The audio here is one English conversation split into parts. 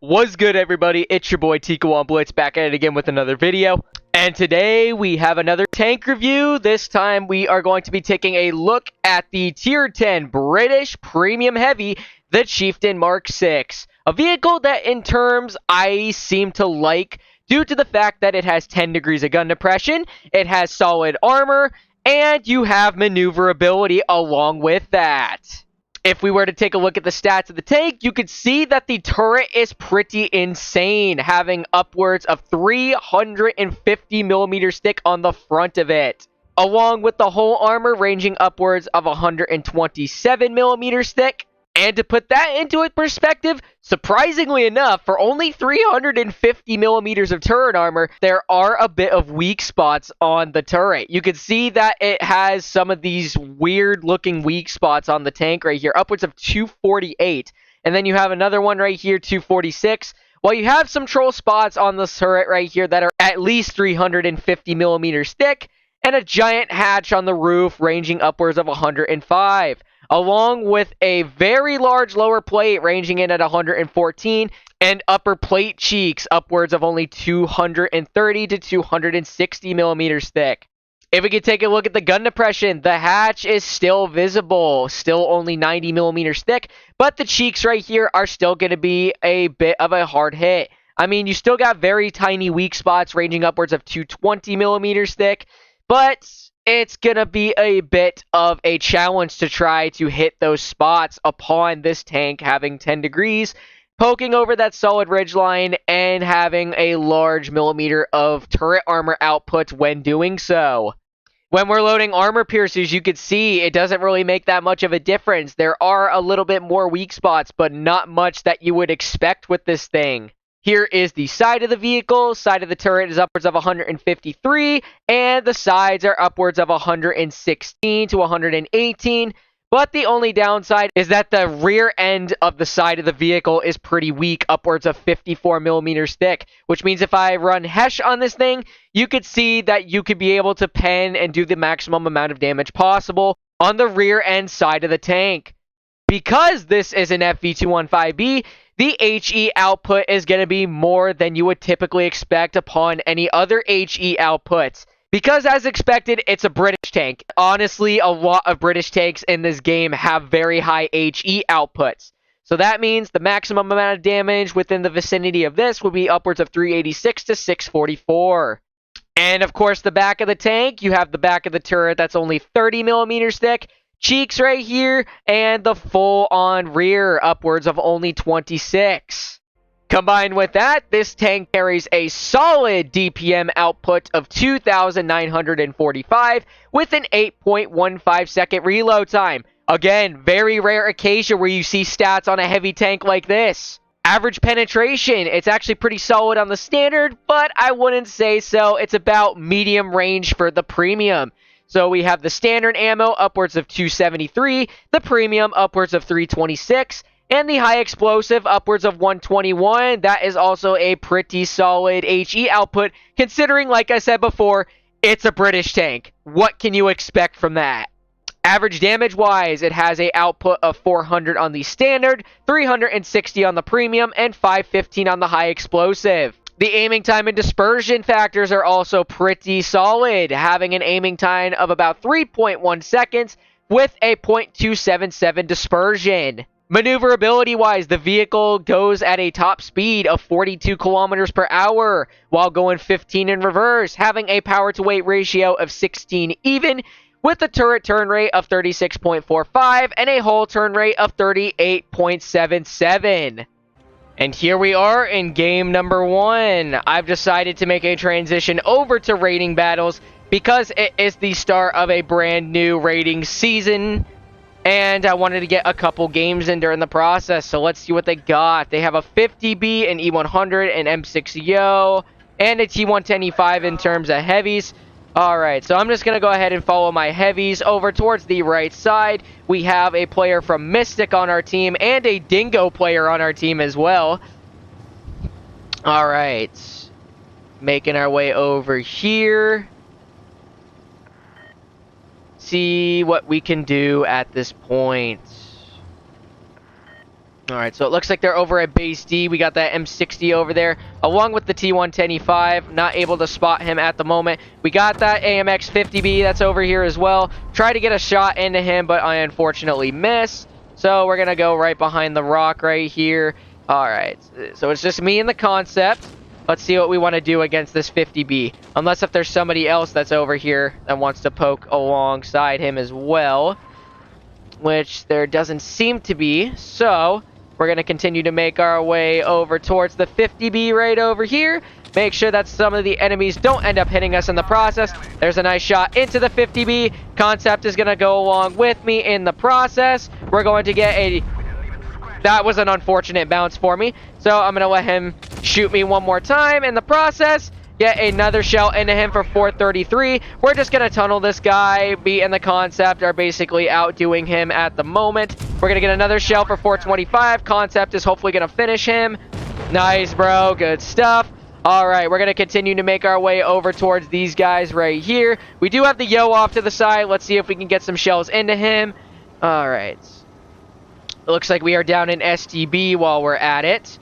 What's good, everybody? It's your boy Tico on Blitz, back at it again with another video. And today we have another tank review. This time we are going to be taking a look at the Tier 10 British Premium Heavy, the Chieftain Mark 6. A vehicle that in terms I seem to like due to the fact that it has 10 degrees of gun depression, it has solid armor, and you have maneuverability along with that. If we were to take a look at the stats of the tank, you could see that the turret is pretty insane, having upwards of 350mm stick on the front of it, along with the whole armor ranging upwards of 127mm stick. And to put that into a perspective, surprisingly enough, for only 350mm of turret armor, there are a bit of weak spots on the turret. You can see that it has some of these weird-looking weak spots on the tank right here, upwards of 248. And then you have another one right here, 246. While you have some troll spots on the turret right here that are at least 350mm thick, and a giant hatch on the roof ranging upwards of 105. Along with a very large lower plate ranging in at 114, and upper plate cheeks upwards of only 230 to 260 millimeters thick. If we could take a look at the gun depression, the hatch is still visible, still only 90 millimeters thick, but the cheeks right here are still going to be a bit of a hard hit. I mean, you still got very tiny weak spots ranging upwards of 220 millimeters thick, but it's going to be a bit of a challenge to try to hit those spots upon this tank having 10 degrees, poking over that solid ridgeline, and having a large millimeter of turret armor output when doing so. When we're loading armor piercers, you could see it doesn't really make that much of a difference. There are a little bit more weak spots, but not much that you would expect with this thing. Here is the side of the vehicle. Side of the turret is upwards of 153, and the sides are upwards of 116 to 118. But the only downside is that the rear end of the side of the vehicle is pretty weak, upwards of 54mm thick, which means if I run Hesh on this thing, you could see that you could be able to pen and do the maximum amount of damage possible on the rear end side of the tank. Because this is an FV215B, the HE output is going to be more than you would typically expect upon any other HE outputs. Because as expected, it's a British tank. Honestly, a lot of British tanks in this game have very high HE outputs. So that means the maximum amount of damage within the vicinity of this would be upwards of 386 to 644. And of course, the back of the tank, you have the back of the turret that's only 30mm thick. Cheeks right here, and the full-on rear upwards of only 26. Combined with that, this tank carries a solid DPM output of 2,945 with an 8.15 second reload time. Again, very rare occasion where you see stats on a heavy tank like this. Average penetration, it's actually pretty solid on the standard, but I wouldn't say so. It's about medium range for the premium. So we have the standard ammo upwards of 273, the premium upwards of 326, and the high explosive upwards of 121. That is also a pretty solid HE output, considering, like I said before, it's a British tank. What can you expect from that? Average damage-wise, it has an output of 400 on the standard, 360 on the premium, and 515 on the high explosive. The aiming time and dispersion factors are also pretty solid, having an aiming time of about 3.1 seconds with a 0.277 dispersion. Maneuverability-wise, the vehicle goes at a top speed of 42 kilometers per hour while going 15 in reverse, having a power-to-weight ratio of 16 even, with a turret turn rate of 36.45 and a hull turn rate of 38.77. And here we are in game number 1. I've decided to make a transition over to rating battles because it is the start of a brand new rating season. And I wanted to get a couple games in during the process. So let's see what they got. They have a 50B, an E100, an M60O, and a T110E5 in terms of heavies. Alright, so I'm just going to go ahead and follow my heavies over towards the right side. We have a player from Mystic on our team and a Dingo player on our team as well. Alright, making our way over here. See what we can do at this point. Alright, so it looks like they're over at base D. We got that M60 over there, along with the T110E5. Not able to spot him at the moment. We got that AMX 50B that's over here as well. Try to get a shot into him, but I unfortunately miss. So we're going to go right behind the rock right here. Alright, so it's just me and the concept. Let's see what we want to do against this 50B. Unless if there's somebody else that's over here that wants to poke alongside him as well. Which there doesn't seem to be. So we're going to continue to make our way over towards the 50B right over here. Make sure that some of the enemies don't end up hitting us in the process. There's a nice shot into the 50B. Concept is going to go along with me in the process. We're going to get a... That was an unfortunate bounce for me. So I'm going to let him shoot me one more time in the process. Get another shell into him for 433. We're just going to tunnel this guy. B and the concept are basically outdoing him at the moment. We're going to get another shell for 425. Concept is hopefully going to finish him. Nice, bro. Good stuff. All right, we're going to continue to make our way over towards these guys right here. We do have the Yo off to the side. Let's see if we can get some shells into him. All right. It looks like we are down in STB while we're at it.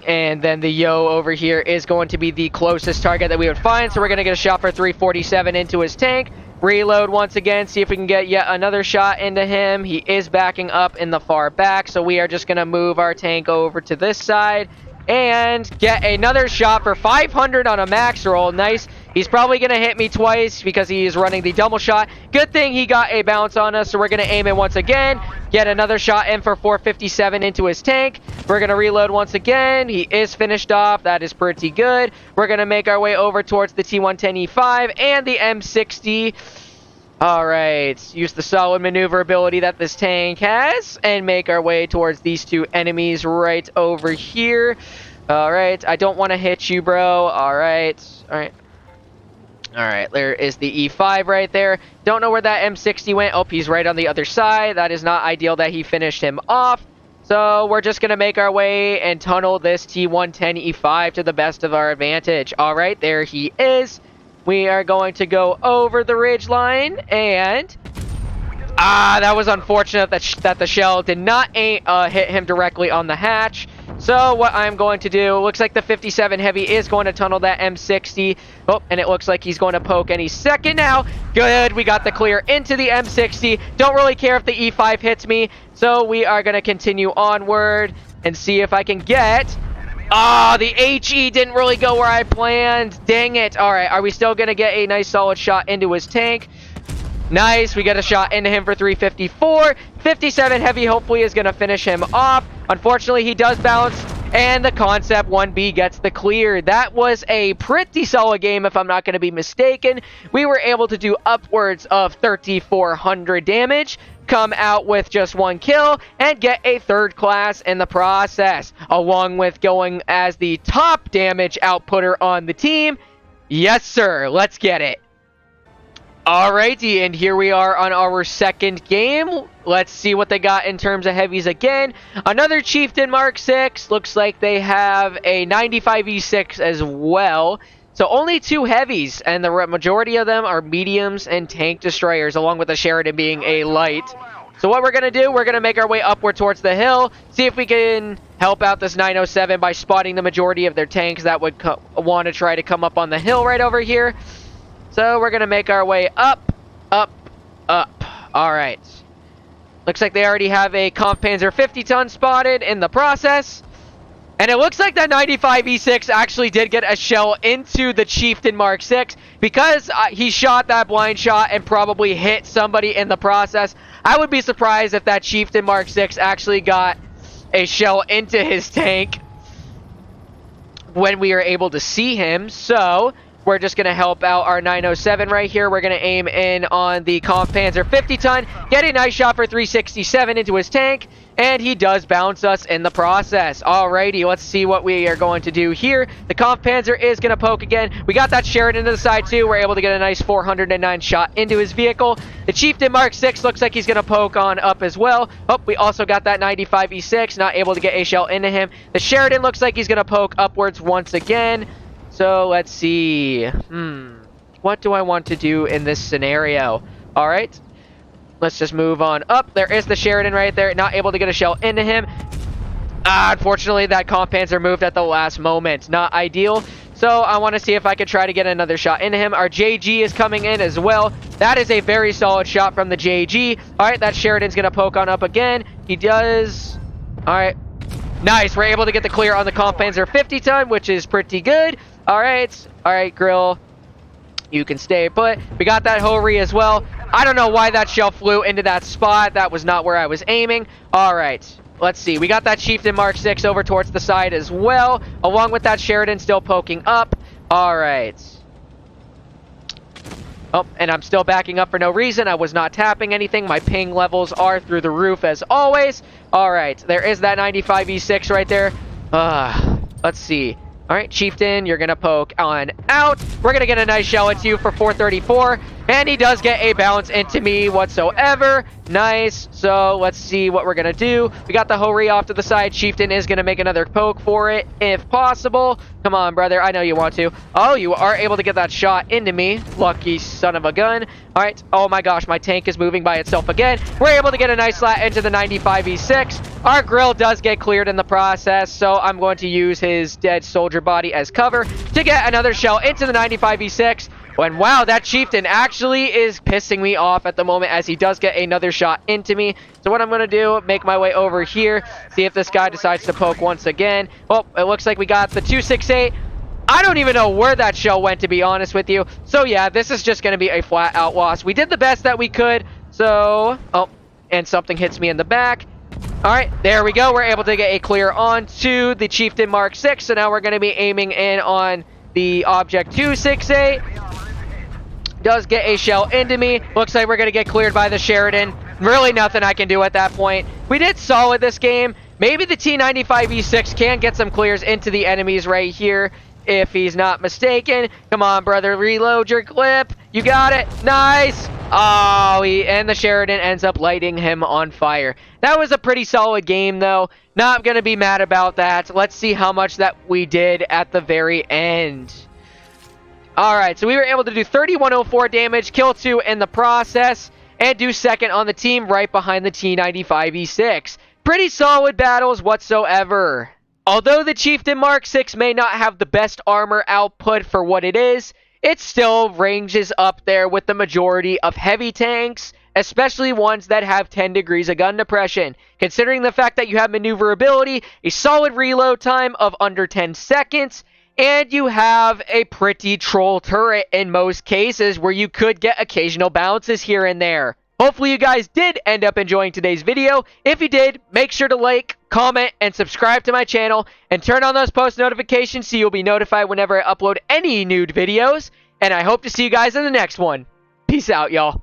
And then the Yo over here is going to be the closest target that we would find. So we're going to get a shot for 347 into his tank. Reload once again. See if we can get yet another shot into him. He is backing up in the far back. So we are just going to move our tank over to this side. And get another shot for 500 on a max roll. Nice. He's probably going to hit me twice because he's running the double shot. Good thing he got a bounce on us, so we're going to aim it once again. Get another shot in for 457 into his tank. We're going to reload once again. He is finished off. That is pretty good. We're going to make our way over towards the T110E5 and the M60. Alright, use the solid maneuverability that this tank has and make our way towards these two enemies right over here. Alright, I don't want to hit you, bro. Alright, there is the E5 right there. Don't know where that M60 went. Oh, he's right on the other side. That is not ideal that he finished him off. So we're just going to make our way and tunnel this T110E5 to the best of our advantage. Alright, there he is. We are going to go over the ridge line, and... that was unfortunate that the shell did not hit him directly on the hatch. So what I'm going to do, looks like the 57 Heavy is going to tunnel that M60. Oh, and it looks like he's going to poke any second now. Good, we got the clear into the M60. Don't really care if the E5 hits me. So we are going to continue onward and see if I can get... the HE didn't really go where I planned. Dang it. Alright, are we still going to get a nice solid shot into his tank? Nice, we got a shot into him for 354. 57 Heavy hopefully is going to finish him off. Unfortunately, he does bounce, and the Concept 1B gets the clear. That was a pretty solid game, if I'm not going to be mistaken. We were able to do upwards of 3,400 damage, come out with just one kill, and get a third class in the process, along with going as the top damage outputter on the team. Yes, sir. Let's get it. Alrighty, and here we are on our second game. Let's see what they got in terms of heavies again. Another Chieftain Mark 6. Looks like they have a 95E6 as well. So only two heavies, and the majority of them are mediums and tank destroyers, along with the Sheridan being a light. So what we're going to do, we're going to make our way upward towards the hill, see if we can help out this 907 by spotting the majority of their tanks that would want to try to come up on the hill right over here. So we're going to make our way up, up, up. Alright. Looks like they already have a Kampfpanzer 50-ton spotted in the process. And it looks like that 95E6 actually did get a shell into the Chieftain Mark 6 because he shot that blind shot and probably hit somebody in the process. I would be surprised if that Chieftain Mark 6 actually got a shell into his tank when we are able to see him. So we're just going to help out our 907 right here. We're going to aim in on the Kampfpanzer 50-ton, get a nice shot for 367 into his tank, and he does bounce us in the process. Alrighty, let's see what we are going to do here. The Kampfpanzer is going to poke again. We got that Sheridan to the side too. We're able to get a nice 409 shot into his vehicle. The Chieftain Mark 6 looks like he's going to poke on up as well. Oh, we also got that 95E6, not able to get a shell into him. The Sheridan looks like he's going to poke upwards once again. So let's see. What do I want to do in this scenario? Alright. Let's just move on up. There is the Sheridan right there. Not able to get a shell into him. Unfortunately, that comp panzer moved at the last moment. Not ideal. So I want to see if I can try to get another shot into him. Our JG is coming in as well. That is a very solid shot from the JG. All right, that Sheridan's going to poke on up again. He does. All right. Nice. We're able to get the clear on the comp panzer 50 ton, which is pretty good. All right. All right, Grill. You can stay put. We got that Hori as well. I don't know why that shell flew into that spot. That was not where I was aiming. All right. Let's see. We got that Chieftain Mark 6 over towards the side as well, along with that Sheridan still poking up. All right. Oh, and I'm still backing up for no reason. I was not tapping anything. My ping levels are through the roof as always. All right. There is that 95E6 right there. Let's see. All right, Chieftain, you're going to poke on out. We're going to get a nice shell into you for 434. And he does get a bounce into me whatsoever. Nice. So let's see what we're going to do. We got the Hori off to the side. Chieftain is going to make another poke for it if possible. Come on, brother. I know you want to. Oh, you are able to get that shot into me. Lucky son of a gun. All right. Oh my gosh, my tank is moving by itself again. We're able to get a nice slat into the 95E6. Our grill does get cleared in the process, so I'm going to use his dead soldier body as cover to get another shell into the 95E6. And wow, that Chieftain actually is pissing me off at the moment as he does get another shot into me. So what I'm going to do, make my way over here, see if this guy decides to poke once again. Oh, it looks like we got the 268. I don't even know where that shell went, to be honest with you. So yeah, this is just going to be a flat out loss. We did the best that we could. So, oh, and something hits me in the back. All right, there we go. We're able to get a clear onto the Chieftain Mark 6. So now we're going to be aiming in on the Object 268. Does get a shell into me. Looks like we're going to get cleared by the Sheridan. Really nothing I can do at that point. We did solid this game. Maybe the T95E6 can get some clears into the enemies right here, if he's not mistaken. Come on, brother. Reload your clip. You got it. Nice. Oh, and the Sheridan ends up lighting him on fire. That was a pretty solid game, though. Not going to be mad about that. Let's see how much that we did at the very end. Alright, so we were able to do 3104 damage, kill 2 in the process, and do second on the team right behind the T95E6. Pretty solid battles whatsoever. Although the Chieftain Mark 6 may not have the best armor output for what it is, it still ranges up there with the majority of heavy tanks, especially ones that have 10 degrees of gun depression. Considering the fact that you have maneuverability, a solid reload time of under 10 seconds, and you have a pretty troll turret in most cases where you could get occasional bounces here and there. Hopefully you guys did end up enjoying today's video. If you did, make sure to like, comment, and subscribe to my channel. And turn on those post notifications so you'll be notified whenever I upload any new videos. And I hope to see you guys in the next one. Peace out, y'all.